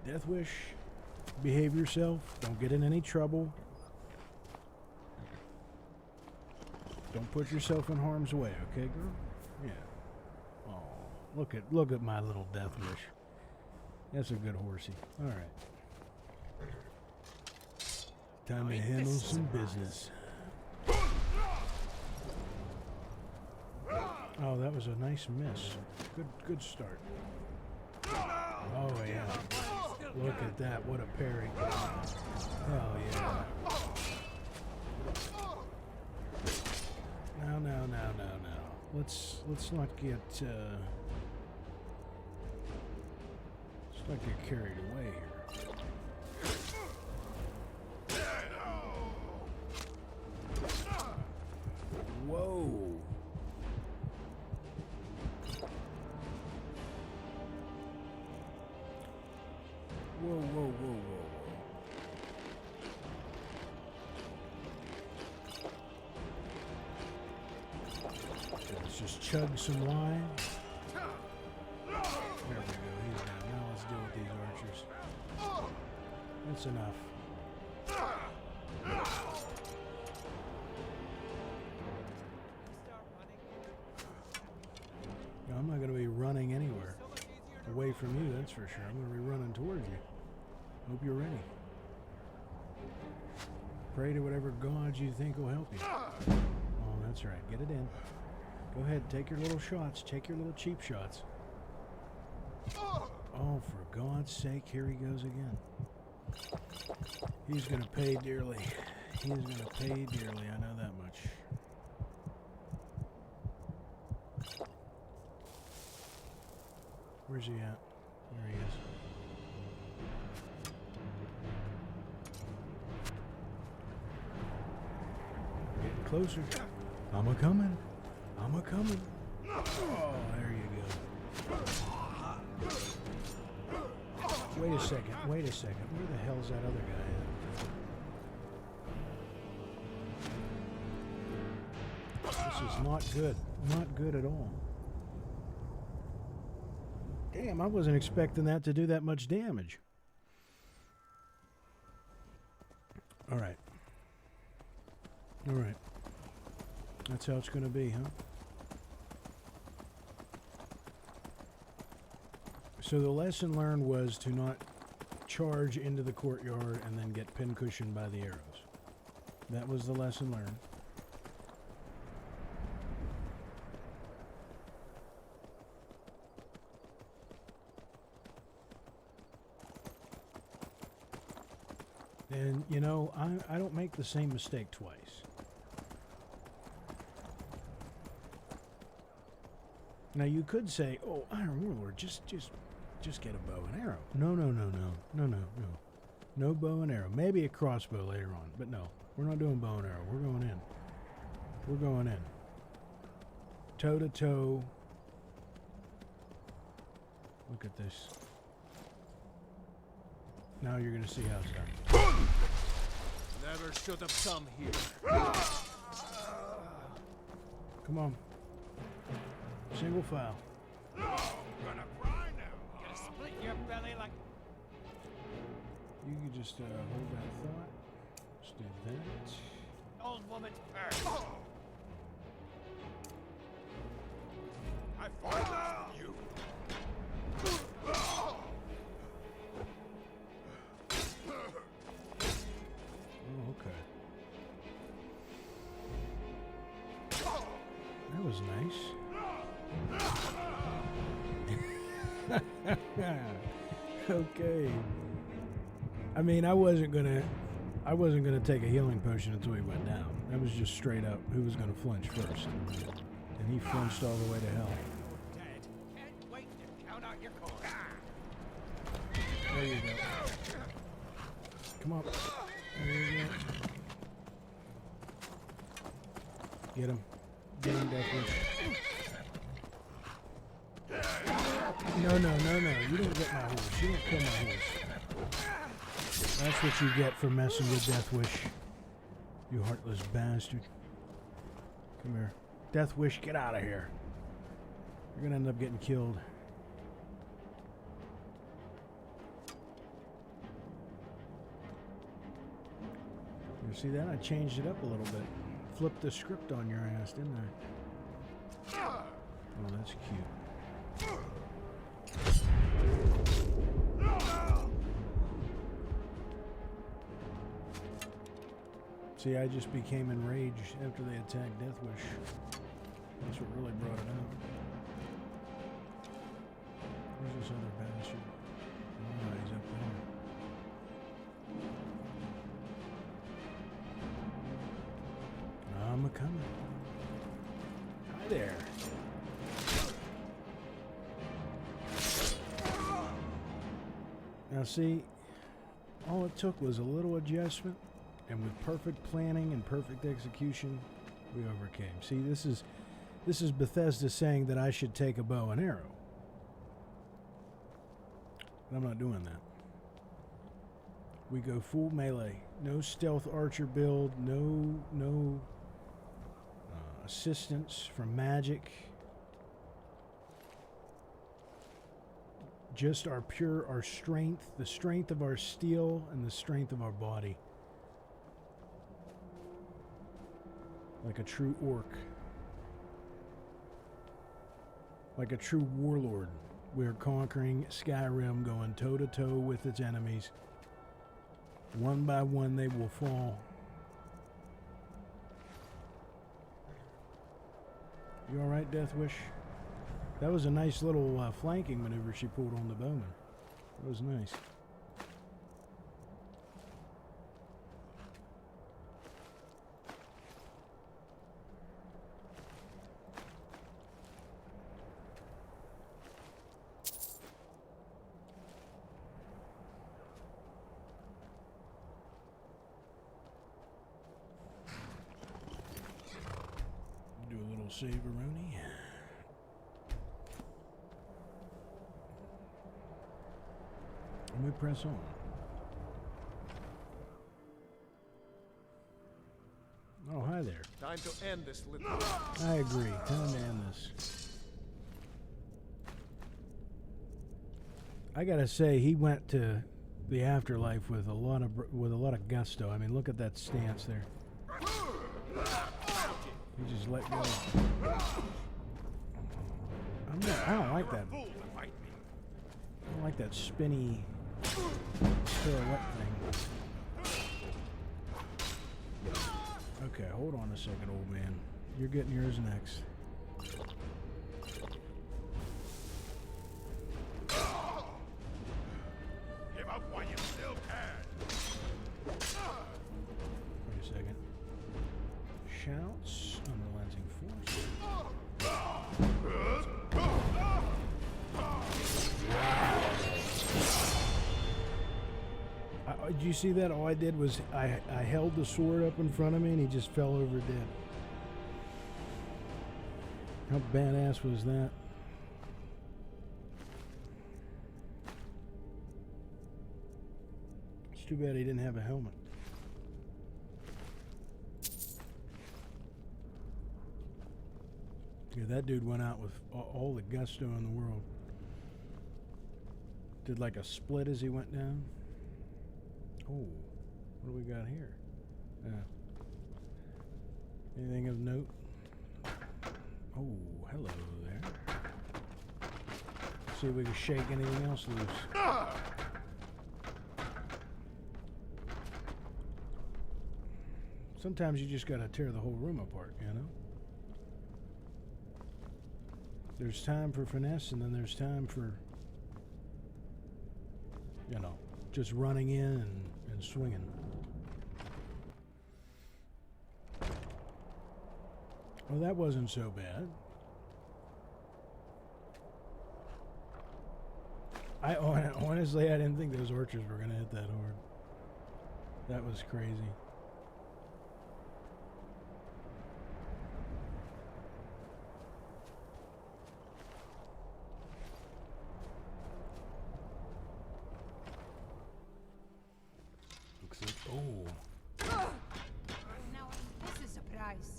Death Wish, behave yourself. Don't get in any trouble. Don't put yourself in harm's way, okay, girl? Yeah. Oh, look at my little Death Wish. That's a good horsey. All right. Time to handle some business. Oh, that was a nice miss. Good start. Oh yeah. Look at that. What a parry. Oh yeah. No. Let's not get carried away here. Whoa. Whoa. Let's just chug some wine. There we go. He's down. Now let's deal with these archers. That's enough. I'm not going to be running anywhere away from you, that's for sure. I'm going to be running towards you. Hope you're ready. Pray to whatever gods you think will help you. Oh, that's right. Get it in. Go ahead. Take your little shots. Take your little cheap shots. Oh, for God's sake, here he goes again. He's going to pay dearly. He's going to pay dearly. I know that much. Where's he at? There he is. Getting closer. I'm a-coming. I'm a-coming. Oh, there you go. Wait a second. Wait a second. Where the hell's that other guy at? This is not good. Not good at all. Damn, I wasn't expecting that to do that much damage. Alright. Alright. That's how it's going to be, huh? So the lesson learned was to not charge into the courtyard and then get pincushioned by the arrows. That was the lesson learned. And, you know, I don't make the same mistake twice. Now, you could say, oh, IronWarlord, just get a bow and arrow. No. No bow and arrow. Maybe a crossbow later on, but no. We're not doing bow and arrow. We're going in. We're going in. Toe to toe. Look at this. Now you're going to see how it's done. Never should have come here. Come on. Single file. I'm gonna cry now. Gonna split your belly like... You can just hold that thought. Just do that. Old woman's purse. I fought you. Oh, okay. That was nice. Okay. I mean, I wasn't gonna take a healing potion until he went down. That was just straight up who was gonna flinch first. And he flinched all the way to hell. Dead. Can't wait to count out your coins. There you go. Come on. There you go. Get him. Get him, Death Wish. No. You don't get my horse. You don't kill my horse. That's what you get for messing with Death Wish. You heartless bastard. Come here. Death Wish, get out of here. You're gonna end up getting killed. You see that? I changed it up a little bit. Flipped the script on your ass, didn't I? Oh, that's cute. See, I just became enraged after they attacked Deathwish. That's what really brought it up. Where's this other bastard? Oh, he's up there. I'm a-coming. Hi there. Now see, all it took was a little adjustment, and with perfect planning and perfect execution, we overcame. See, this is Bethesda saying that I should take a bow and arrow. But I'm not doing that. We go full melee. No stealth archer build, no assistance from magic. Just our strength, the strength of our steel and the strength of our body. Like a true orc. Like a true warlord. We're conquering Skyrim, going toe-to-toe with its enemies. One by one they will fall. You alright, Deathwish? That was a nice little flanking maneuver she pulled on the bowman. That was nice. Do a little save-a-roni. And we press on. Oh, hi there. Time to end this little... I agree. Time to end this. I gotta say, he went to the afterlife with a lot of gusto. I mean, look at that stance there. He just let go. I don't like that. I don't like that spinny pirouette thing. Okay, hold on a second, old man. You're getting yours next. Give up while you still can. Wait a second. Shouts, unrelenting force. Did you see that? All I did was I held the sword up in front of me and he just fell over dead. How badass was that? It's too bad he didn't have a helmet. Yeah, that dude went out with all the gusto in the world. Did like a split as he went down. Oh, what do we got here? Anything of note? Oh, hello there. See if we can shake anything else loose. Sometimes you just gotta tear the whole room apart, you know? There's time for finesse, and then there's time for, you know, just running in and swinging. Well, that wasn't so bad. Honestly, I didn't think those archers were going to hit that hard. That was crazy. Oh. Now this is a surprise.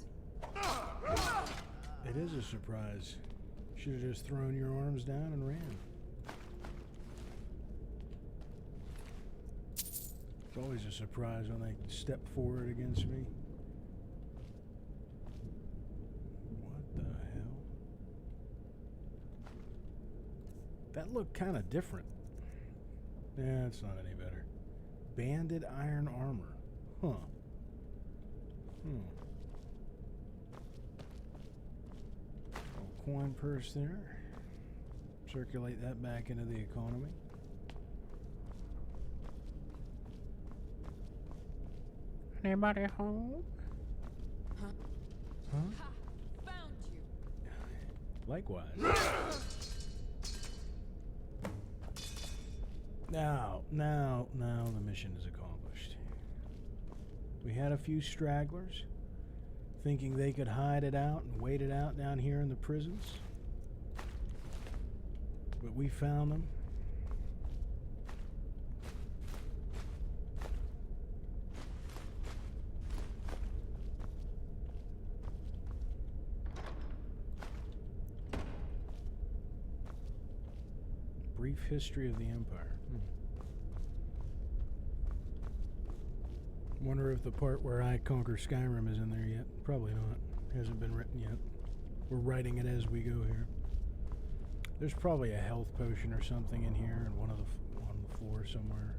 It is a surprise. Should have just thrown your arms down and ran. It's always a surprise when they step forward against me. What the hell? That looked kind of different. Yeah, it's not any better. Banded iron armor. Huh. Little coin purse there. Circulate that back into the economy. Anybody home? Huh? Huh? Ha! Found you! Likewise. Now the mission is accomplished. We had a few stragglers, thinking they could hide it out and wait it out down here in the prisons. But we found them. Brief history of the Empire. Wonder if the part where I conquer Skyrim is in there yet. Probably not. Hasn't been written yet. We're writing it as we go here. There's probably a health potion or something in here and on the floor somewhere.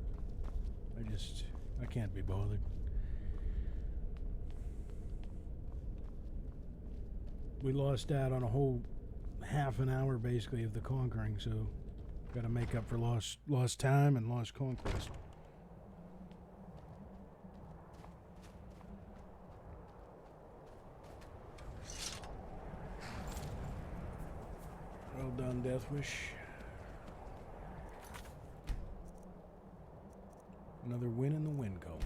I can't be bothered. We lost out on a whole half an hour basically of the conquering, so got to make up for lost time and lost conquest. Well done, Deathwish. Another win in the win column.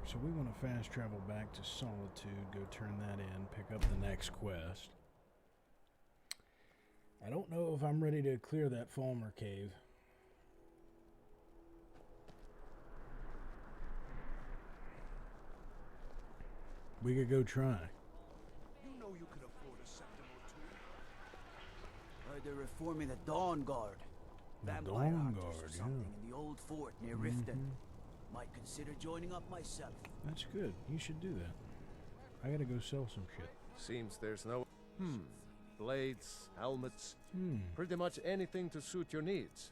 So we want to fast travel back to Solitude, go turn that in, pick up the next quest. I don't know if I'm ready to clear that Falmer cave. We could go try. You know you could afford a septim or two. Heard they're reforming the Dawn Guard. The Vampire Dawn hunters or Guard, something yeah. in the old fort near Riften. Might consider joining up myself. That's good. You should do that. I gotta go sell some shit. Seems there's no... Blades, helmets, Hmm. pretty much anything to suit your needs.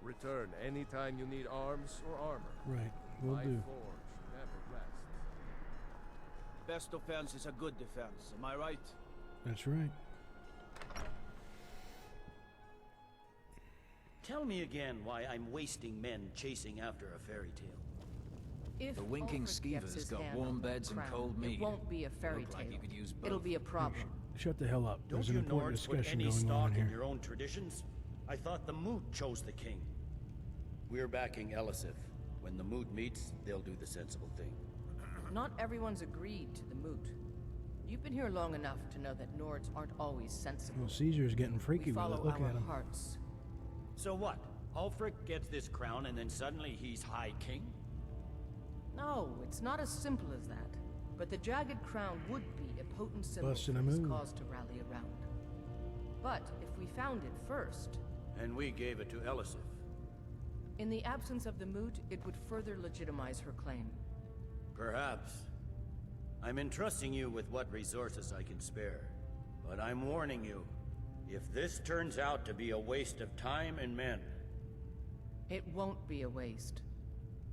Return anytime you need arms or armor. Right. Will My do. forge never rests. Best defense is a good defense, am I right? That's right. Tell me again why I'm wasting men chasing after a fairy tale. If The winking Ulfric gets skeever's his got hand warm on that beds and crown, cold meat. It won't be a fairy Look like tale. you could use It'll both. be a problem. Shut the hell up. Don't There's an you important Nords put discussion any going on stock in here. your own traditions? I thought the Moot chose the king. We're backing Elisif. When the Moot meets, they'll do the sensible thing. Not everyone's agreed to the moot. You've been here long enough to know that Nords aren't always sensible. Well, Caesar's getting freaky We with follow it. Look our at him. hearts. So what? Ulfric gets this crown and then suddenly he's High King? No, it's not as simple as that. But the jagged crown would be a potent symbol Busting for a his move. cause to rally around. But if we found it first, And we gave it to Elisif. in the absence of the moot, it would further legitimize her claim. Perhaps. I'm entrusting you with what resources I can spare. But I'm warning you, if this turns out to be a waste of time and men, It won't be a waste.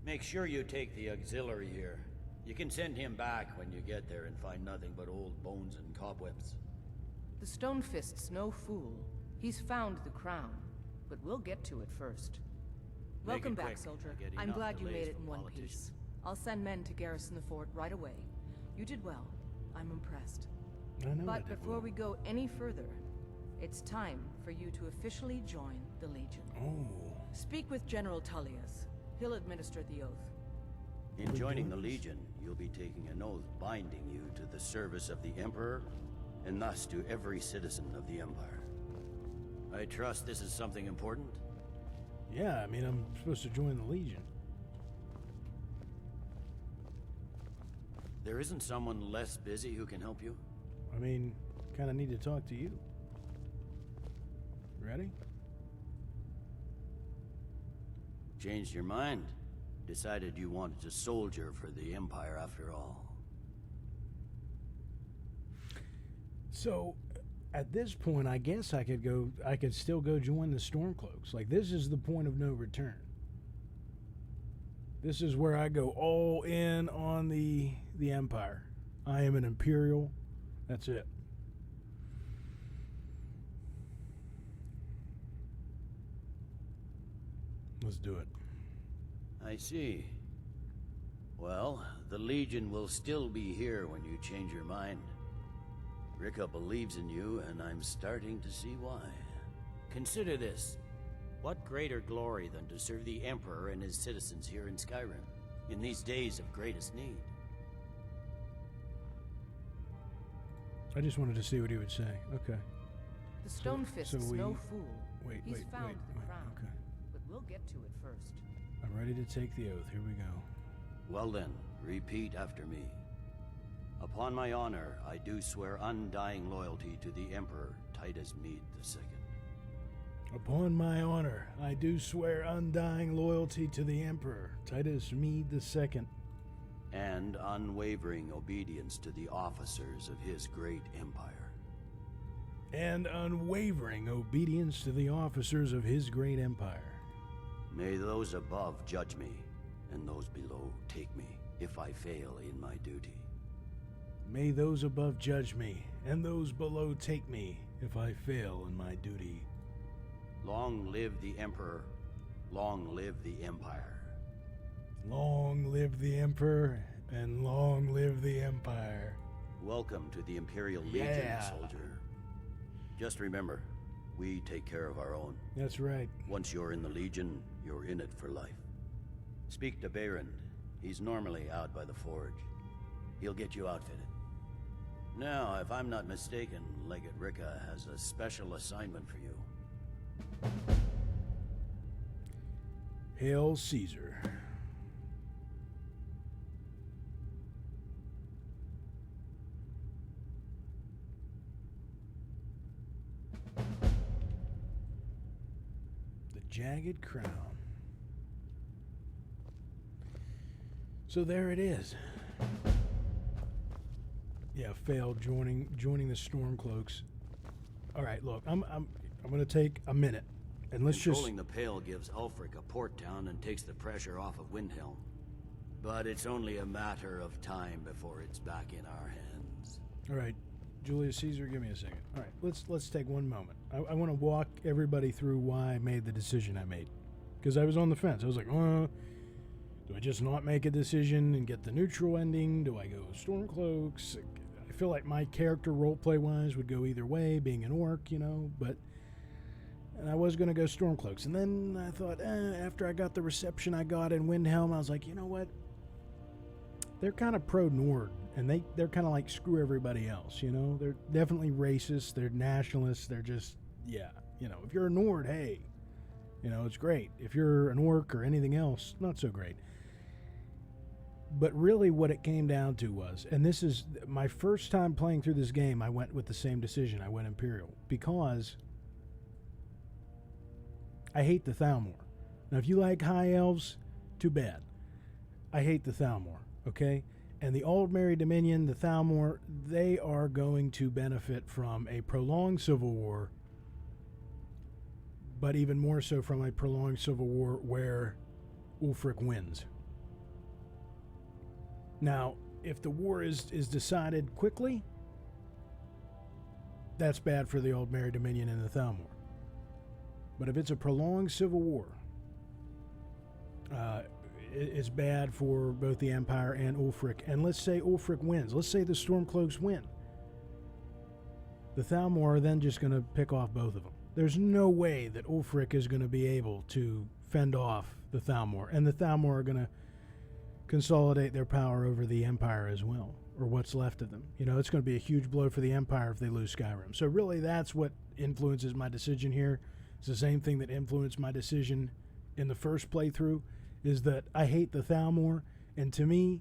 make sure you take the auxiliary here. You can send him back when you get there and find nothing but old bones and cobwebs. The Stonefist's no fool. He's found the crown, but we'll get to it first. Make Welcome it back, quick. soldier. I get I'm enough glad you delays made it from in one politicians. piece. I'll send men to garrison the fort right away. You did well. I'm impressed. I know I But did before well. we go any further, it's time for you to officially join the Legion. Oh. Speak with General Tullius. He'll administer the oath. In joining the Legion, you'll be taking an oath binding you to the service of the Emperor, and thus to every citizen of the Empire. I trust this is something important? Yeah, I mean, I'm supposed to join the Legion. There isn't someone less busy who can help you? I mean, kind of need to talk to you. Ready? Changed your mind? Decided you wanted to soldier for the Empire after all? So, at this point, I guess I could still go join the Stormcloaks. Like, this is the point of no return. This is where I go all in on the Empire. I am an Imperial. That's it. Let's do it. I see. Well, the Legion will still be here when you change your mind. Rika believes in you, and I'm starting to see why. Consider this. What greater glory than to serve the Emperor and his citizens here in Skyrim, in these days of greatest need? I just wanted to see what he would say. Okay. The Stone Fist's we- no fool. Wait, He's wait, found wait, the wait. crown. Okay. But we'll get to it first. I'm ready to take the oath. Here we go. Well then, repeat after me. Upon my honor, I do swear undying loyalty to the Emperor Titus Mede II. Upon my honor, I do swear undying loyalty to the Emperor, Titus Mede II. And unwavering obedience to the officers of his great empire. And unwavering obedience to the officers of his great empire. May those above judge me, and those below take me, if I fail in my duty. May those above judge me, and those below take me, if I fail in my duty. Long live the Emperor, long live the Empire. Long live the Emperor, and long live the Empire. Welcome to the Imperial Legion, Yeah. soldier. Just remember, we take care of our own. That's right. Once you're in the Legion, you're in it for life. Speak to Behrend. He's normally out by the forge. He'll get you outfitted. Now, if I'm not mistaken, Legate Rika has a special assignment for you. Hail Caesar. The Jagged Crown. So there it is. Yeah, failed joining the Stormcloaks. All right, look, I'm going to take a minute and let's Controlling the Pale gives Ulfric a port town and takes the pressure off of Windhelm. But it's only a matter of time before it's back in our hands. All right, Julius Caesar, give me a second. All right, let's take one moment. I want to walk everybody through why I made the decision I made, because I was on the fence. I was like, do I just not make a decision and get the neutral ending? Do I go Stormcloaks? I feel like my character roleplay-wise would go either way, being an orc, you know, and I was going to go Stormcloaks. And then I thought, after I got the reception I got in Windhelm, I was like, you know what? They're kind of pro-Nord, and they're kind of like screw everybody else, you know? They're definitely racist, they're nationalists, they're just, yeah, you know, if you're a Nord, hey, you know, it's great. If you're an orc or anything else, not so great. But really what it came down to was, and this is my first time playing through this game, I went with the same decision. I went Imperial because I hate the Thalmor. Now, if you like high elves, too bad. I hate the Thalmor, okay? And the Aldmeri Dominion, the Thalmor, they are going to benefit from a prolonged civil war, but even more so from a prolonged civil war where Ulfric wins. Now, if the war is decided quickly, that's bad for the Aldmeri Dominion and the Thalmor. But if it's a prolonged civil war, it's bad for both the Empire and Ulfric. And let's say Ulfric wins. Let's say the Stormcloaks win. The Thalmor are then just going to pick off both of them. There's no way that Ulfric is going to be able to fend off the Thalmor. And the Thalmor are going to consolidate their power over the Empire as well, or what's left of them. You know, it's going to be a huge blow for the Empire if they lose Skyrim. So really, that's what influences my decision here. It's the same thing that influenced my decision in the first playthrough, is that I hate the Thalmor, and to me,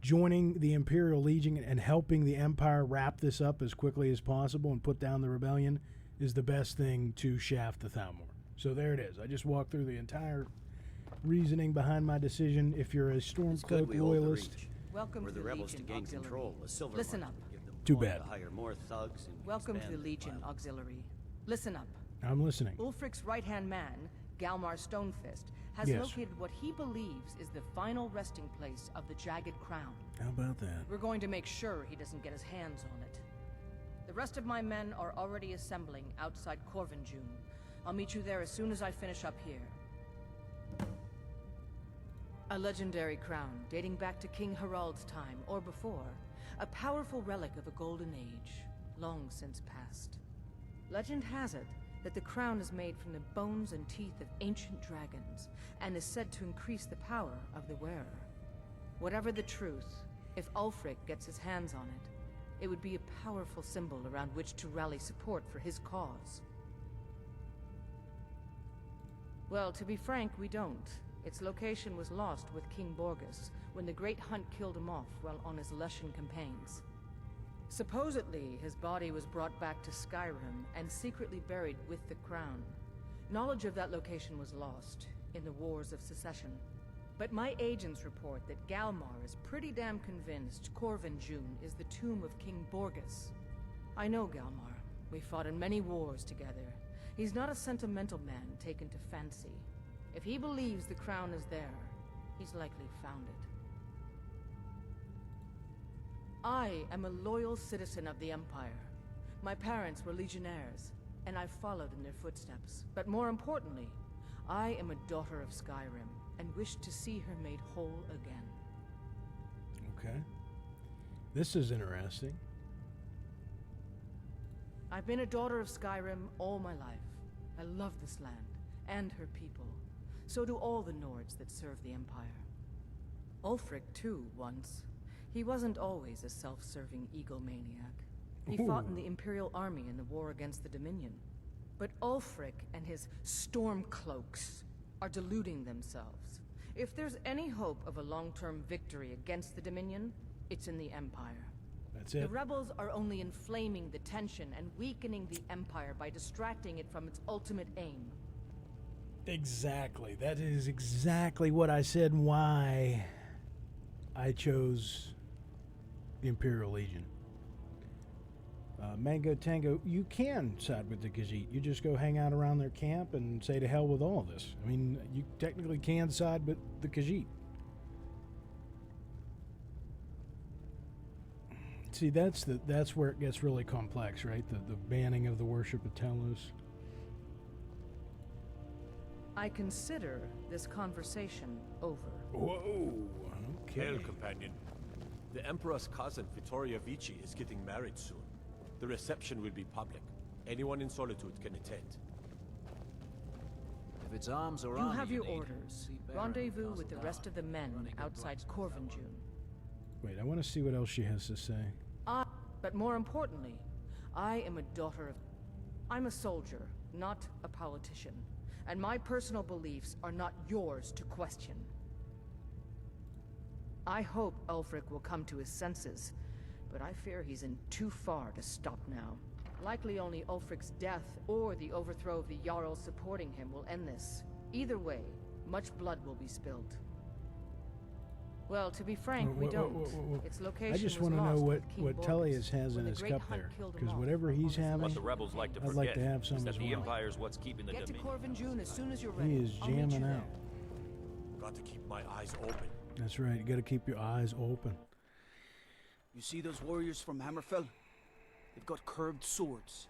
joining the Imperial Legion and helping the Empire wrap this up as quickly as possible and put down the rebellion is the best thing to shaft the Thalmor. So there it is. I just walked through the entire reasoning behind my decision. If you're a Stormcloak loyalist, Welcome For to the the rebels to Legion gain Auxiliary. control, a silver Listen mark up. will give them Too coin bad. to hire more thugs and Welcome to expand the the Legion clan. Auxiliary. Listen up. I'm listening. Ulfric's right-hand man, Galmar Stonefist, has Yes. located what he believes is the final resting place of the Jagged Crown. How about that? We're going to make sure he doesn't get his hands on it. The rest of my men are already assembling outside Corvinjune. I'll meet you there as soon as I finish up here. A legendary crown dating back to King Harald's time or before. A powerful relic of a golden age, long since past. Legend has it that the crown is made from the bones and teeth of ancient dragons and is said to increase the power of the wearer. Whatever the truth, if Ulfric gets his hands on it, it would be a powerful symbol around which to rally support for his cause. Well, to be frank, we don't. Its location was lost with King Borgus when the Great Hunt killed him off while on his Lushan campaigns. Supposedly, his body was brought back to Skyrim and secretly buried with the crown. Knowledge of that location was lost in the Wars of Secession. But my agents report that Galmar is pretty damn convinced Corvinjune is the tomb of King Borgus. I know Galmar. We fought in many wars together. He's not a sentimental man taken to fancy. If he believes the crown is there, he's likely found it. I am a loyal citizen of the Empire. My parents were legionnaires, and I followed in their footsteps. But more importantly, I am a daughter of Skyrim, and wish to see her made whole again. Okay. This is interesting. I've been a daughter of Skyrim all my life. I love this land, and her people. So do all the Nords that serve the Empire. Ulfric, too, once. He wasn't always a self-serving egomaniac. He fought in the Imperial army in the war against the Dominion. But Ulfric and his Stormcloaks are deluding themselves. If there's any hope of a long-term victory against the Dominion, it's in the Empire. That's The it. rebels are only inflaming the tension and weakening the Empire by distracting it from its ultimate aim. Exactly. That is exactly what I said and why I chose the Imperial Legion. Mango Tango, you can side with the Khajiit. You just go hang out around their camp and say to hell with all of this. I mean, you technically can side with the Khajiit. See, that's where it gets really complex, right? The banning of the worship of Telos. I consider this conversation over. Whoa. Okay. Hail, companion. The Emperor's cousin, Vittoria Vici, is getting married soon. The reception will be public. Anyone in Solitude can attend. If it's arms or You army have your need, orders. see Baron Rendezvous Castle with the Tower. rest of the men Running good outside blood Corvinjune. Wait, I want to see what else she has to say. But more importantly, I am a daughter of... I'm a soldier, not a politician. And my personal beliefs are not yours to question. I hope Ulfric will come to his senses, but I fear he's in too far to stop now. Likely only Ulfric's death or the overthrow of the Jarl supporting him will end this. Either way, much blood will be spilled. Well, to be frank, we don't. Its location I just was want to know lost with King what Borgus Tellius has when in the his Great cup Hunt there. killed him Because off whatever while he's on his having, What the rebels like to I'd forget like to have some is that as the well. Empire is what's keeping the Get to Dominion. Corvinjune as soon as you're ready. He is I'll meet you jamming there. out. Got to keep my eyes open. That's right. You got to keep your eyes open. You see those warriors from Hammerfell? They've got curved swords.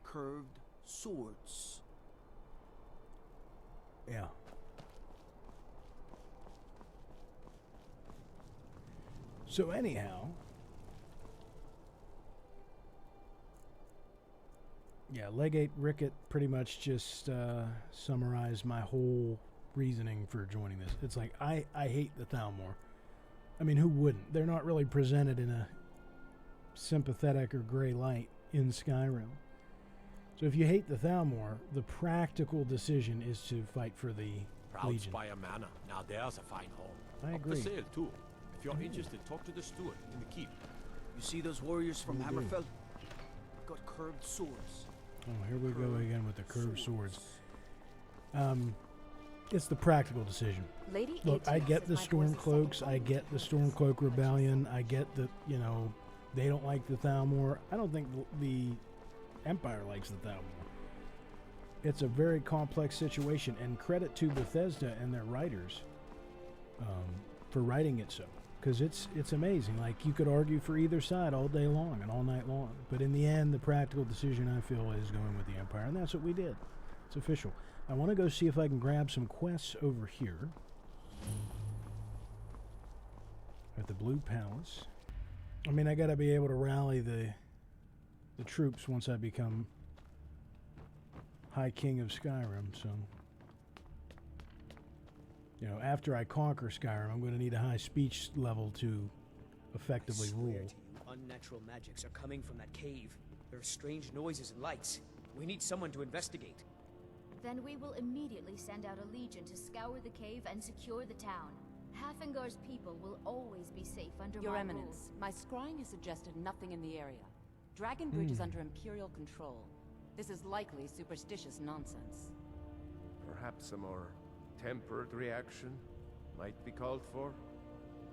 Curved swords. Yeah. So anyhow, yeah, Legate Rickett pretty much just summarized my whole reasoning for joining this. It's like, I hate the Thalmor. I mean, who wouldn't? They're not really presented in a sympathetic or gray light in Skyrim. So if you hate the Thalmor, the practical decision is to fight for the Proud Legion. Spire Manor. Now there's a fine home. I Up agree. for sale, too. If you're interested, talk to the steward in the keep. You see those warriors from We do. Hammerfell? They've got curved swords. Oh, here we go again with the curved swords. It's the practical decision. Lady Look, I Aetius get is the my horse's Stormcloaks, second I home. get the Stormcloak Rebellion, I get that, you know, they don't like the Thalmor. I don't think the Empire likes the Thalmor. It's a very complex situation, and credit to Bethesda and their writers for writing it so. Because it's amazing. Like, you could argue for either side all day long and all night long. But in the end, the practical decision, I feel, is going with the Empire, and that's what we did. It's official. I want to go see if I can grab some quests over here. At the Blue Palace. I mean, I got to be able to rally the troops once I become High King of Skyrim, so... You know, after I conquer Skyrim, I'm going to need a high speech level to effectively I swear rule. to you, unnatural magics are coming from that cave. There are strange noises and lights. We need someone to investigate. Then we will immediately send out a legion to scour the cave and secure the town. Hafengar's people will always be safe under Your my Eminence, my scrying has suggested nothing in the area. Dragon Bridge is under Imperial control. This is likely superstitious nonsense. Perhaps a more tempered reaction might be called for?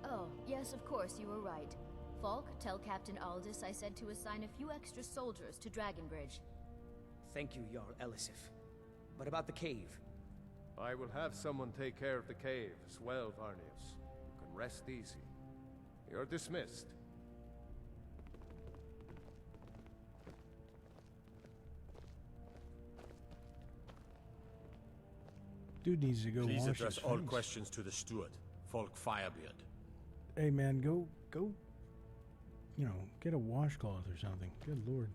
Oh, yes, of course, you were right. Falk, tell Captain Aldous I said to assign a few extra soldiers to Dragonbridge. Thank you, Jarl Elisif. But about the cave? I will have someone take care of the cave as well, Varnius. You can rest easy. You're dismissed. Dude needs to go Please wash address his all face. questions to the steward, Falk Firebeard. Hey man, go, you know, get a washcloth or something. Good lord.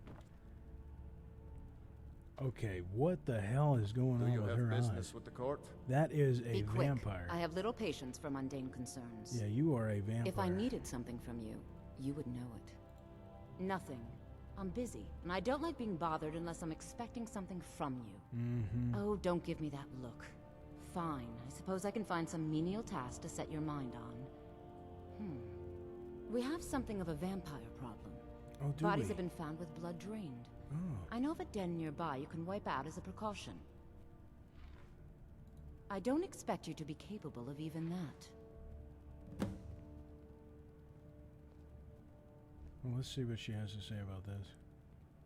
Okay, what the hell is going Do on you with have her business eyes? with the court? That is a Be quick. vampire. I have little patience for mundane concerns. Yeah, you are a vampire. If I needed something from you, you would know it. Nothing. I'm busy, and I don't like being bothered unless I'm expecting something from you. Mm-hmm. Oh, don't give me that look. Fine, I suppose I can find some menial task to set your mind on. We have something of a vampire problem. Oh, do Bodies we? have been found with blood drained. Oh. I know of a den nearby you can wipe out as a precaution. I don't expect you to be capable of even that. Well, let's see what she has to say about this.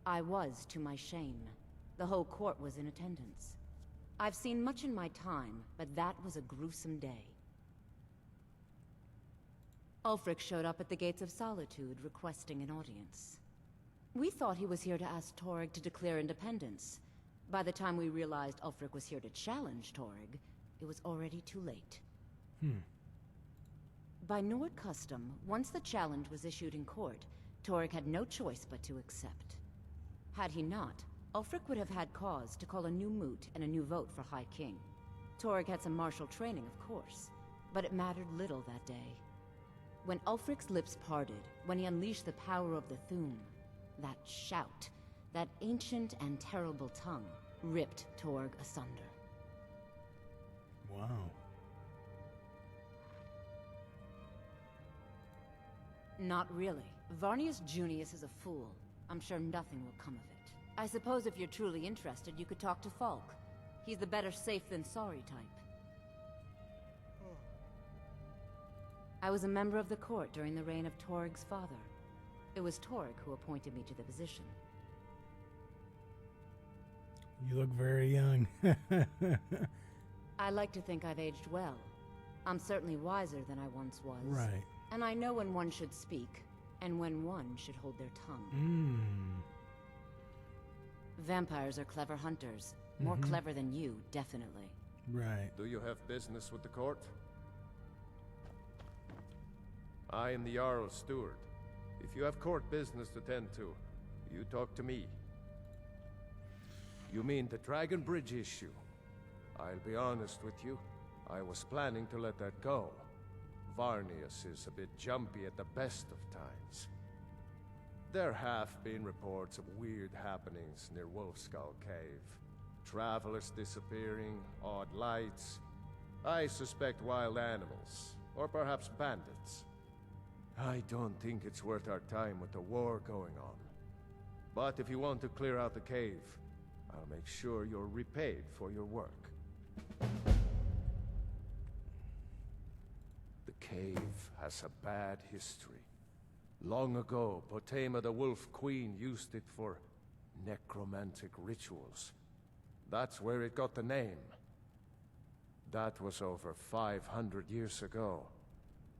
I was, to my shame. The whole court was in attendance. I've seen much in my time, but that was a gruesome day. Ulfric showed up at the Gates of Solitude, requesting an audience. We thought he was here to ask Torg to declare independence. By the time we realized Ulfric was here to challenge Torg, it was already too late. By Nord custom, once the challenge was issued in court, Torg had no choice but to accept. Had he not, Ulfric would have had cause to call a new moot and a new vote for High King. Torg had some martial training, of course, but it mattered little that day. When Ulfric's lips parted, when he unleashed the power of the Thu'um, that shout, that ancient and terrible tongue, ripped Torg asunder. Wow. Not really. Varnius Junius is a fool. I'm sure nothing will come of it. I suppose if you're truly interested, you could talk to Falk. He's the better safe than sorry type. I was a member of the court during the reign of Torg's father. It was Torg who appointed me to the position. You look very young. I like to think I've aged well. I'm certainly wiser than I once was. Right. And I know when one should speak, and when one should hold their tongue. Vampires are clever hunters. More clever than you, definitely. Right. Do you have business with the court? I am the Jarl's steward. If you have court business to tend to, you talk to me. You mean the Dragon Bridge issue? I'll be honest with you. I was planning to let that go. Varnius is a bit jumpy at the best of times. There have been reports of weird happenings near Wolfskull Cave. Travelers disappearing, odd lights. I suspect wild animals, or perhaps bandits. I don't think it's worth our time with the war going on. But if you want to clear out the cave, I'll make sure you're repaid for your work. The cave has a bad history. Long ago, Potema the Wolf Queen used it for necromantic rituals. That's where it got the name. That was over 500 years ago.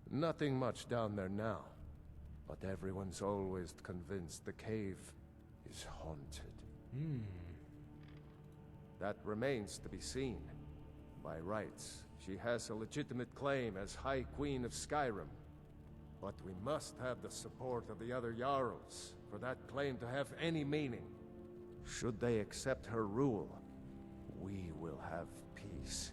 Nothing much down there now, but everyone's always convinced the cave is haunted. That remains to be seen. By rights, she has a legitimate claim as High Queen of Skyrim. But we must have the support of the other Jarls for that claim to have any meaning. Should they accept her rule, we will have peace.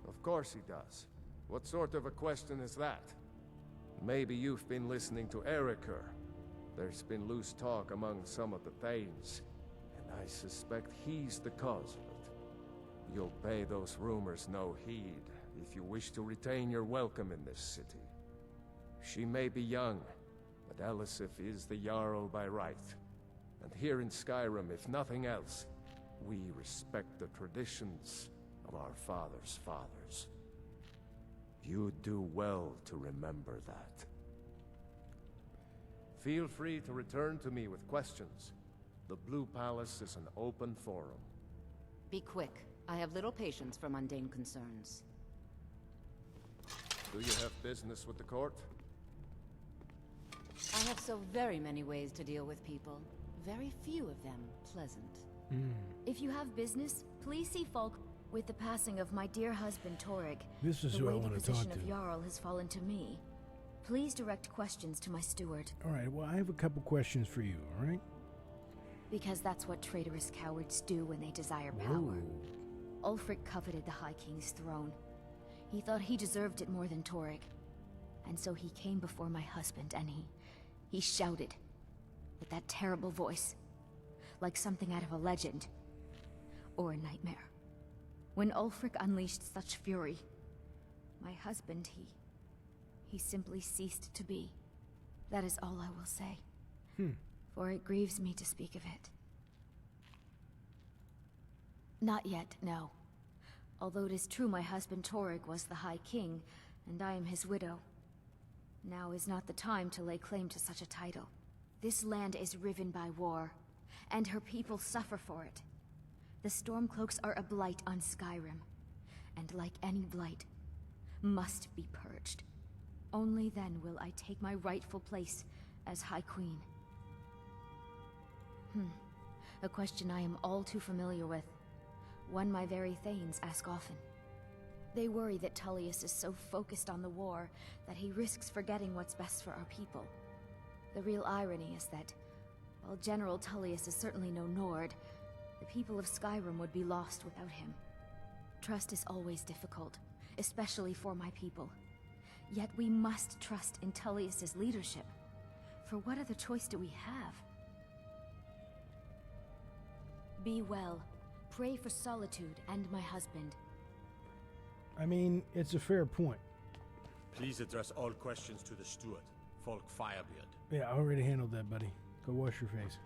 Of course he does. What sort of a question is that? Maybe you've been listening to Erikr. There's been loose talk among some of the Thanes, and I suspect he's the cause of it. You'll pay those rumors no heed if you wish to retain your welcome in this city. She may be young, but Elisif is the Jarl by right. And here in Skyrim, if nothing else, we respect the traditions of our fathers' fathers. You'd do well to remember that. Feel free to return to me with questions. The Blue Palace is an open forum. Be quick. I have little patience for mundane concerns. Do you have business with the court? I have so very many ways to deal with people. Very few of them pleasant. If you have business, please see Falk. With the passing of my dear husband Torrig, This is the who I weighty want to talk position to. of Jarl has fallen to me. Please direct questions to my steward, All right, well, I have a couple questions for you, all right? because that's what traitorous cowards do when they desire power. Ulfric coveted the High King's throne. He thought he deserved it more than Torrig. And so he came before my husband and he shouted with that terrible voice, like something out of a legend or a nightmare. When Ulfric unleashed such fury, my husband, he simply ceased to be. That is all I will say. For it grieves me to speak of it. Not yet, no. Although it is true my husband Torrig was the High King, and I am his widow. Now is not the time to lay claim to such a title. This land is riven by war, and her people suffer for it. The Stormcloaks are a blight on Skyrim, and like any blight, must be purged. Only then will I take my rightful place as High Queen. A question I am all too familiar with. One my very Thanes ask often. They worry that Tullius is so focused on the war that he risks forgetting what's best for our people. The real irony is that, while General Tullius is certainly no Nord, the people of Skyrim would be lost without him. Trust is always difficult, especially for my people. Yet we must trust in Tullius's leadership. For what other choice do we have? Be well. Pray for solitude and my husband. I mean, it's a fair point. Please address all questions to the steward, Falk Firebeard. Yeah, I already handled that, buddy. Go wash your face.